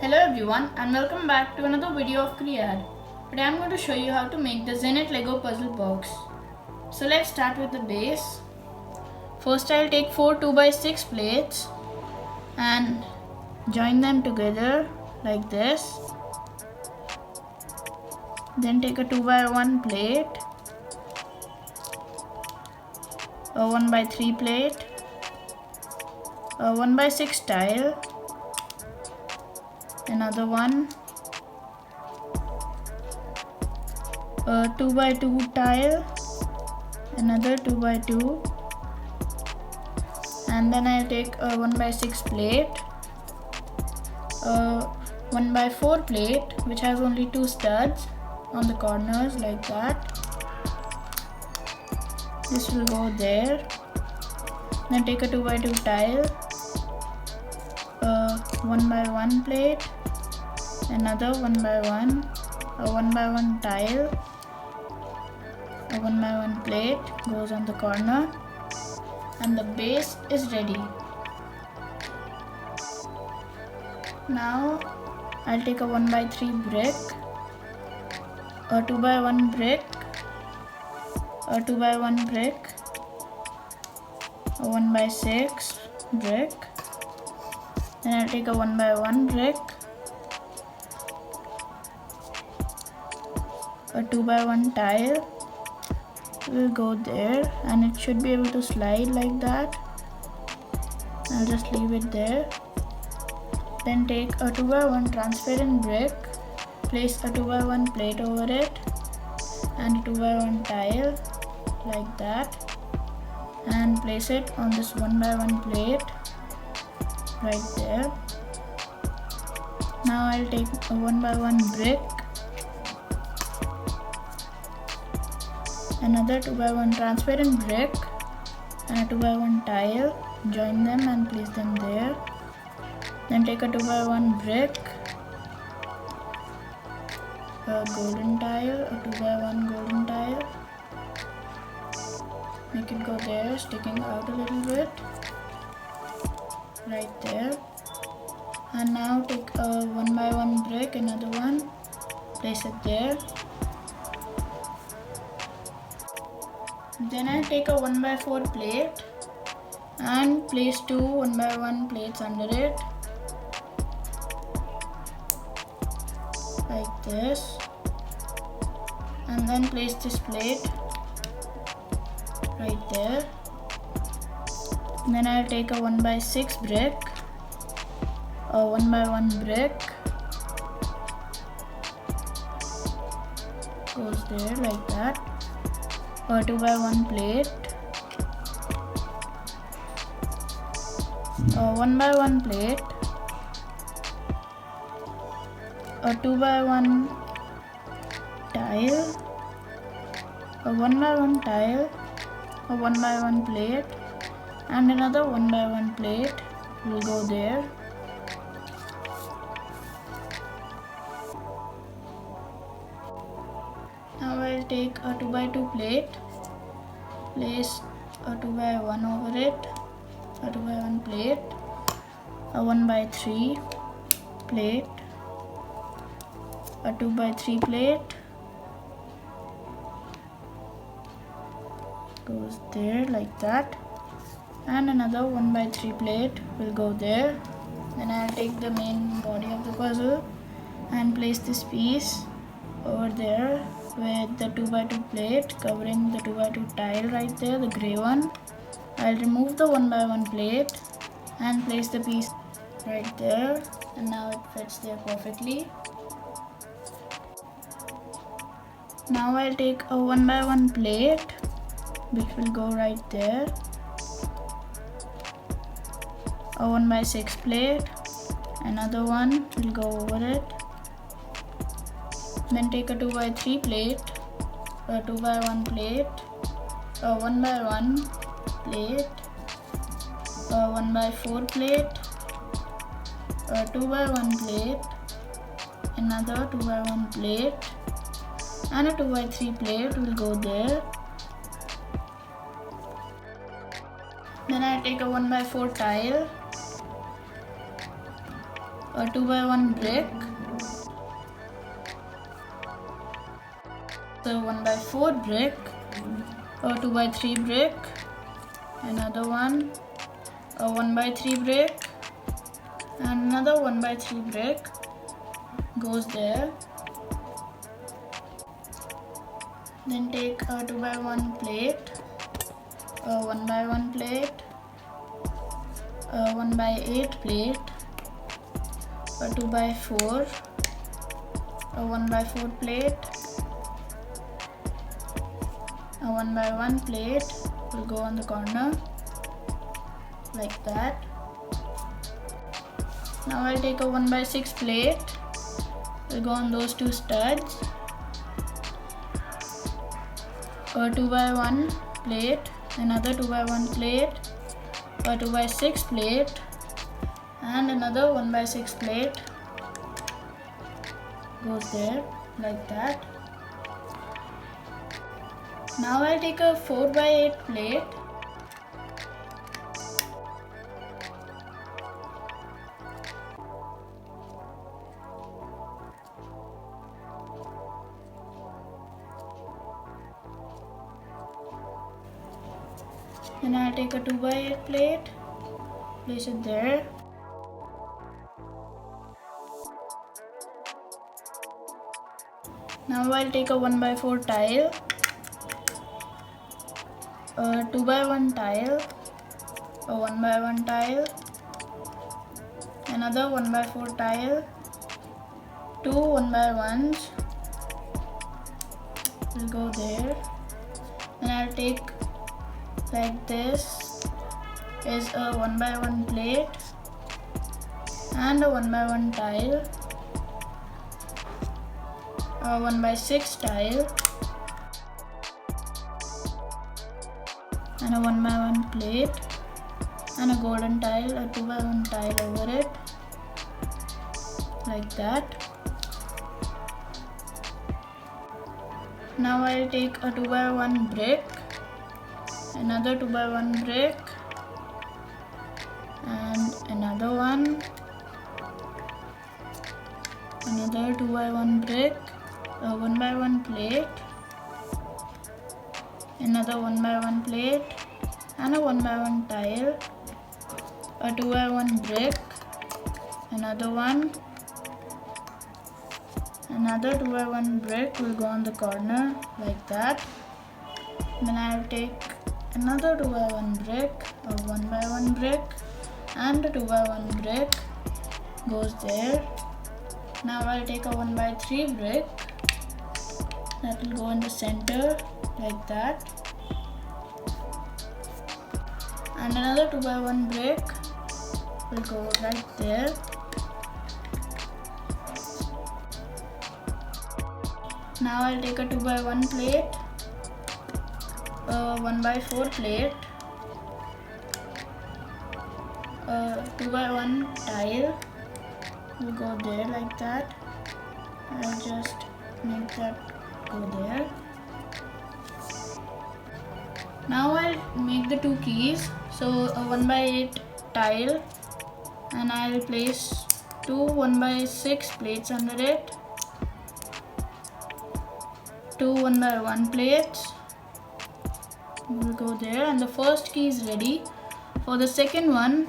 Hello everyone and welcome back to another video of Cread. Today I'm going to show you how to make the ZENNET LEGO puzzle box. So let's start with the base. First I'll take 4 2x6 plates and join them together like this. Then take a 2x1 plate, a 1x3 plate, a 1x6 tile, another one, a 2x2 tile, another 2x2, and then I'll take a 1x6 plate, a 1x4 plate which has only 2 studs on the corners like that. This will go there. Then take a 2x2 tile, a 1x1 plate, another 1x1, a 1x1 tile, a 1x1 plate goes on the corner, and the base is ready. Now I'll take a 1x3 brick, a 2x1 brick, a 2x1 brick, a 1x6 brick, then I'll take a 1x1 brick, a 2x1 tile will go there, and it should be able to slide like that. I'll just leave it there. Then take a 2x1 transparent brick, place a 2x1 plate over it and a 2x1 tile like that, and place it on this 1x1 plate right there. Now I'll take a 1x1 brick, another 2x1 transparent brick and a 2x1 tile, join them and place them there. Then take a 2x1 brick, a golden tile, a 2x1 golden tile, make it go there, sticking out a little bit, right there. And now take a 1x1 brick, another one, place it there. Then I'll take a 1x4 plate and place 2 1x1 plates under it like this, and then place this plate right there. And then I'll take a 1x6 brick, a 1x1 brick goes there like that, a 2x1 plate, a 1x1 plate, a 2x1 tile, a 1x1 tile, a 1x1 plate, and another 1x1 plate will go there. Now I'll take a 2x2 plate, place a 2x1 over it, a 2x1 plate, a 1x3 plate, a 2x3 plate goes there like that, and another 1x3 plate will go there. Then I'll take the main body of the puzzle and place this piece over there with the 2x2 plate covering the 2x2 tile right there, the grey one. I'll remove the 1x1 plate and place the piece right there, and now it fits there perfectly. Now I'll take a 1x1 plate which will go right there, a 1x6 plate, another one will go over it. Then take a 2x3 plate, a 2x1 plate, a 1x1 plate, a 1x4 plate, a 2x1 plate, another 2x1 plate, and a 2x3 plate will go there. Then I take a 1x4 tile, a 2x1 brick, a 1x4 brick, a 2x3 brick, another one, a 1x3 brick, and another 1x3 brick goes there. Then take a 2x1 plate, a 1x1 plate, a 1x8 plate, a 2x4, a 1x4 plate, a 1x1 plate will go on the corner like that. Now I'll take a 1x6 plate, will go on those two studs, a 2x1 plate, another 2x1 plate, a 2x6 plate, and another 1x6 plate goes there like that. Now I'll take a 4x8 plate, then I'll take a 2x8 plate, place it there. Now I'll take a 1x4 tile, a 2x1 tile, a 1x1 tile, another 1x4 tile, two 1x1s will go there. Then I'll take like this is a 1x1 plate and a 1x1 tile, a 1x6 tile, and a 1x1 plate, and a golden tile, a 2x1 tile over it like that. Now I'll take a 2x1 brick, another 2x1 brick, and another one, another 2x1 brick, a 1x1 plate, another 1x1 plate, and a 1x1 tile, a 2x1 brick, another one, another 2x1 brick will go on the corner like that. Then I'll take another 2x1 brick, a 1x1 brick, and a 2x1 brick goes there. Now I'll take a 1x3 brick that will go in the center like that, and another 2x1 brick will go right there. Now I'll take a 2x1 plate, a 1x4 plate, a 2x1 tile will go there like that. I'll just make that go there. Now I'll make the two keys. So a 1x8 tile, and I'll place two 1x6 plates under it, two 1x1 plates will go there, and the first key is ready. For the second one,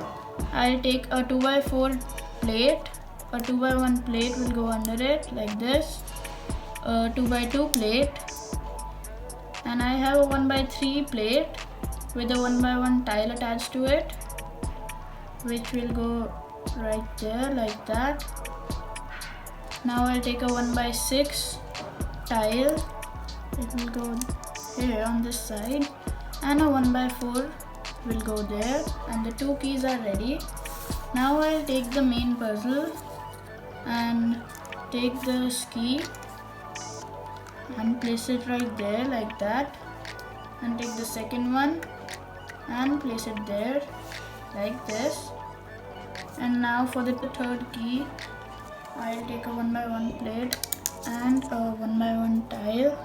I'll take a 2x4 plate, a 2x1 plate will go under it like this, a 2x2 plate, and I have a 1x3 plate with a 1x1 tile attached to it, which will go right there like that. Now I'll take a 1x6 tile, it will go here on this side, and a 1x4 will go there, and the two keys are ready. Now I'll take the main puzzle and take this key and place it right there like that, and take the second one and place it there like this. And now for the third key, I'll take a 1x1 plate and a 1x1 tile,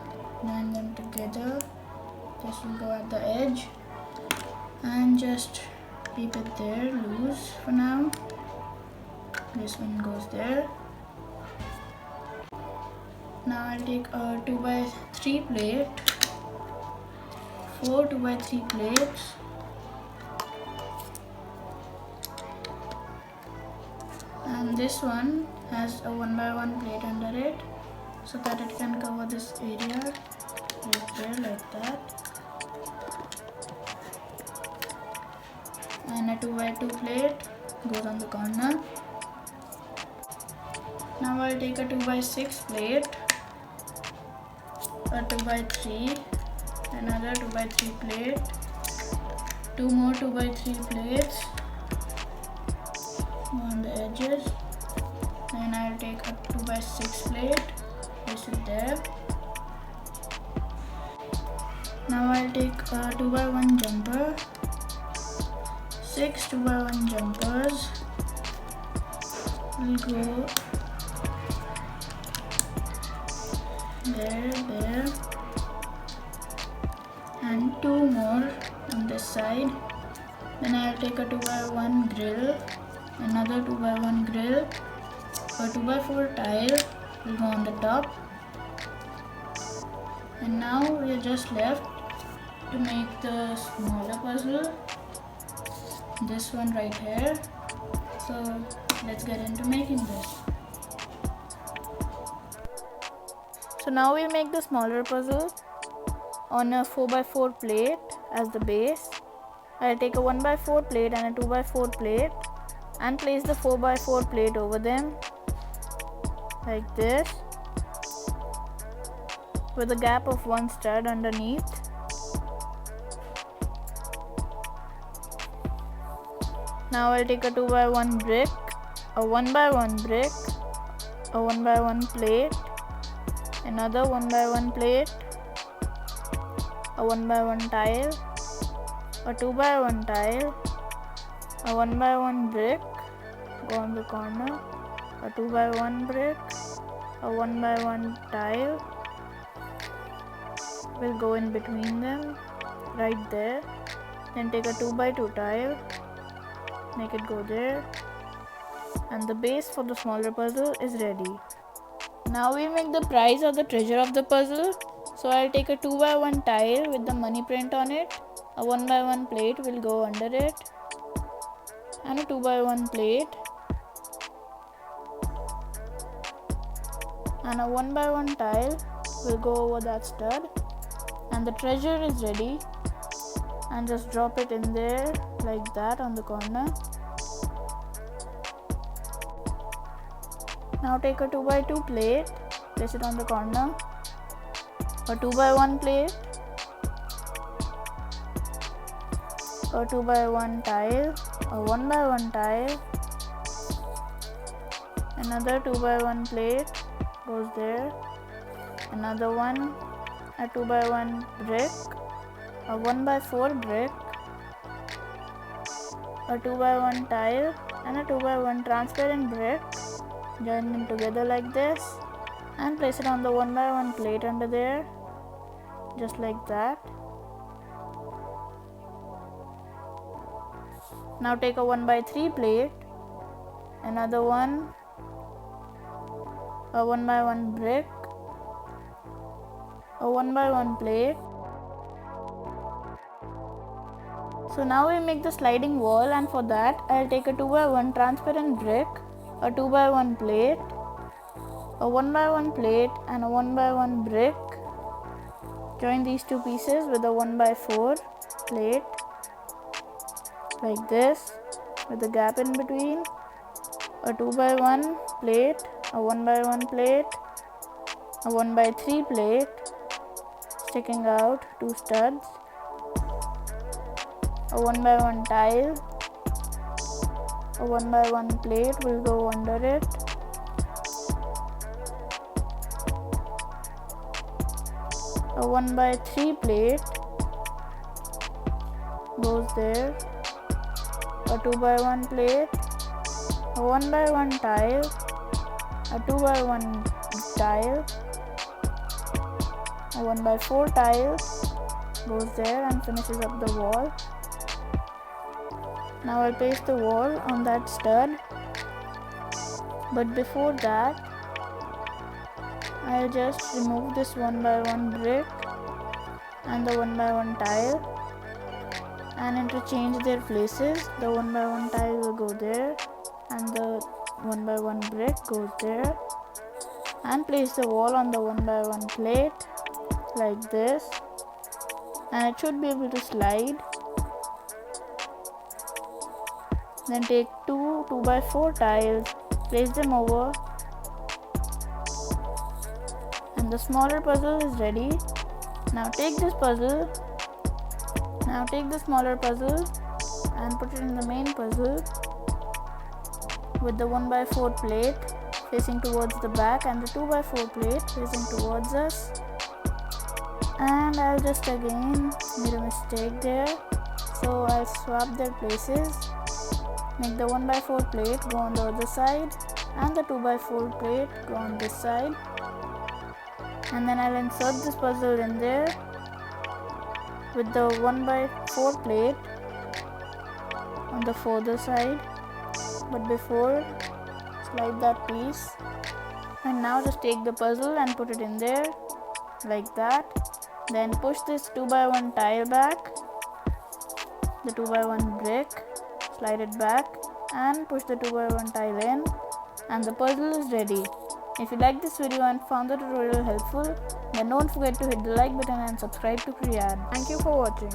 join them together. This will go at the edge and just keep it there loose for now. This one goes there. Now I'll take a 2x3 plate, 4 2x3 plates, and this one has a 1x1 plate under it so that it can cover this area right there like that, and a 2x2 plate goes on the corner. Now I'll take a 2x6 plate, a 2x3, another 2x3 plate, 2 more 2x3 plates on the edges. Then I'll take a 2x6 plate, place it there. Now I'll take a 2x1 jumper, 6 2x1 jumpers will go there, and 2 more on this side. Then I'll take a 2x1 grill, another 2x1 grill, a 2x4 tile will go on the top. And now we are just left to make the smaller puzzle, this one right here. So let's get into making this. So now we'll make the smaller puzzle on a 4x4 plate as the base. I'll take a 1x4 plate and a 2x4 plate and place the 4x4 plate over them like this, with a gap of 1 stud underneath. Now I'll take a 2x1 brick, a 1x1 brick, a 1x1 plate, another 1x1 plate, a 1x1 tile, a 2x1 tile, a 1x1 brick, go on the corner, a 2x1 brick, a 1x1 tile will go in between them right there. Then take a 2x2 tile, make it go there, and the base for the smaller puzzle is ready. Now we make the prize or the treasure of the puzzle. So I'll take a 2x1 tile with the money print on it, a 1x1 plate will go under it, and a 2x1 plate, and a 1x1 tile will go over that stud, and the treasure is ready. And just drop it in there like that on the corner. Now take a 2x2 plate, place it on the corner, a 2x1 plate, a 2x1 tile, a 1x1 tile, another 2x1 plate goes there, another one, a 2x1 brick, a 1x4 brick, a 2x1 tile, and a 2x1 transparent brick. Join them together like this and place it on the 1x1 plate under there, just like that. Now take a 1x3 plate, another one, a 1x1 brick, a 1x1 plate. So now we make the sliding wall, and for that I'll take a 2x1 transparent brick, a 2x1 plate, a 1x1 plate, and a 1x1 brick. Join these two pieces with a 1x4 plate like this, with a gap in between, a 2x1 plate, a 1x1 plate, a 1x3 plate sticking out 2 studs, a 1x1 tile, a 1x1 plate will go under it, a 1x3 plate goes there, a 2x1 plate, a 1x1 tile, a 2x1 tile, a 1x4 tile goes there and finishes up the wall. Now I'll paste the wall on that stud But before that, I'll just remove this 1x1 brick and the 1x1 tile and interchange their places. The 1x1 tile will go there and the 1x1 brick goes there, and place the wall on the 1x1 plate like this, and it should be able to slide. Then take two 2x4 tiles, place them over, and the smaller puzzle is ready. Now take the smaller puzzle and put it in the main puzzle with the 1x4 plate facing towards the back and the 2x4 plate facing towards us. And I'll just again made a mistake there, so I'll swap their places. Make the 1x4 plate go on the other side and the 2x4 plate go on this side, and then I'll insert this puzzle in there with the 1x4 plate on the further side. But before, slide that piece, and now just take the puzzle and put it in there like that. Then push this 2x1 tile back, the 2x1 brick, slide it back and push the 2x1 tile in, and the puzzle is ready. If you liked this video and found the tutorial helpful, then don't forget to hit the like button and subscribe to Cread. Thank you for watching.